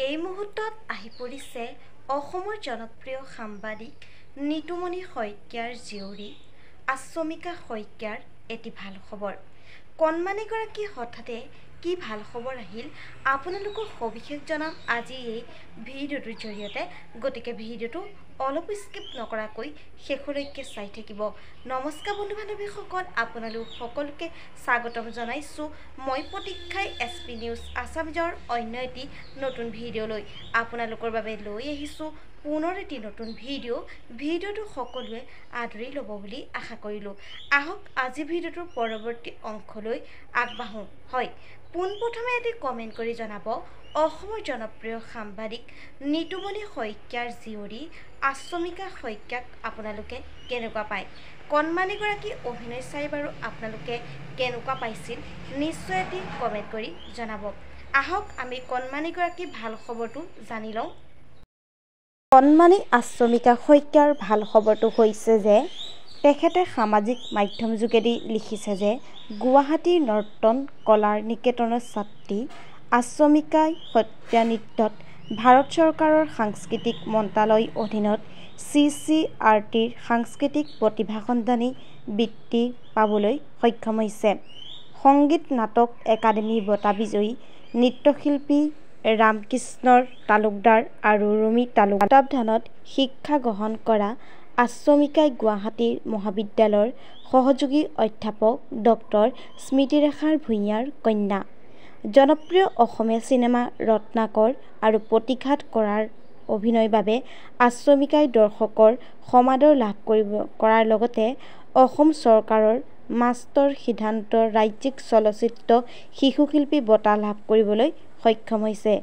এই মুহূৰ্তত আহি পৰিছে অসমৰ জনপ্ৰিয় সাংবাদিক নিতুমণি শইকীয়াৰ জীয়ৰী আশ্ৰমিকা শইকীয়াৰ এটি ভাল খবৰ। কণমানিগৰাকী হঠাতে কি ভাল খবৰ আহিল আপোনালোকক সবিশেষ জনাম আজি এই ভিডিঅ'টোৰ জৰিয়তে। গতিকে ভিডিঅ'টো অলপ স্কিপ নকৰাকৈ শেষলৈকে চাই থাকিব। নমস্কাৰ বন্ধু বান্ধৱীসকল, আপোনালোক সকলোকে স্বাগতম জনাইছোঁ মই প্ৰতীক্ষাই SP নিউজ আছামিজৰ অন্য এটি নতুন ভিডিঅ'লৈ আপোনালোকৰ বাবে লৈ আহিছোঁ পুনৰ এটি নতুন ভিডিঅ'টো সকলোৱে আদৰি ল'ব বুলি আশা কৰিলোঁ। আহক আজি ভিডিঅ'টোৰ পৰৱৰ্তী অংশলৈ আগবাঢ়োঁ। হয়, পোনপ্ৰথমে এটি কমেণ্ট কৰি জনাব অসমৰ জনপ্ৰিয় সাংবাদিক নিতুমণি শইকীয়াৰ জীয়ৰী আশ্ৰমিকা শইকীয়াক আপোনালোকে কেনেকুৱা পায়। কণমানিগৰাকী অভিনয় চাই বাৰু আপোনালোকে কেনেকুৱা পাইছিল নিশ্চয় এটি কমেণ্ট কৰি জনাব। আহক আমি কণমানিগৰাকী ভাল খবৰটো জানি লওঁ। কণমানি আশ্ৰমিকা শইকীয়াৰ ভাল খবৰটো হৈছে যে তেখেতে সামাজিক মাধ্যম যোগেদি লিখিছে যে গুৱাহাটীৰ নৰ্তন কলাৰ নিকেতনৰ ছাত্ৰী আশ্ৰমিকাই সত্ৰীয়া নৃত্যত ভাৰত চৰকাৰৰ সাংস্কৃতিক মন্ত্ৰালয়ৰ অধীনত CCRTৰ সাংস্কৃতিক প্ৰতিভা সন্ধানী বৃত্তি পাবলৈ সক্ষম হৈছে। সংগীত নাটক একাডেমী বঁটা বিজয়ী নৃত্যশিল্পী ৰামকৃষ্ণৰ তালুকদাৰ আৰু ৰুমি তালুকদাৰ তত্বাৱধানত শিক্ষা গ্ৰহণ কৰা আশ্ৰমিকাই গুৱাহাটী মহাবিদ্যালয়ৰ সহযোগী অধ্যাপক ডক্টৰ স্মৃতিৰেখা ভূঞাৰ কন্যা। জনপ্ৰিয় অসমীয়া চিনেমা ৰত্নাকৰ আৰু প্ৰতিঘাত কৰাৰ অভিনয়ৰ বাবে আশ্ৰমিকাই দৰ্শকৰ সমাদৰ লাভ কৰাৰ লগতে অসম চৰকাৰৰ মাষ্টৰ সিদ্ধান্ত ৰাজ্যিক চলচ্চিত্ৰ শিশু শিল্পী বঁটা লাভ কৰিবলৈ সক্ষম হৈছে।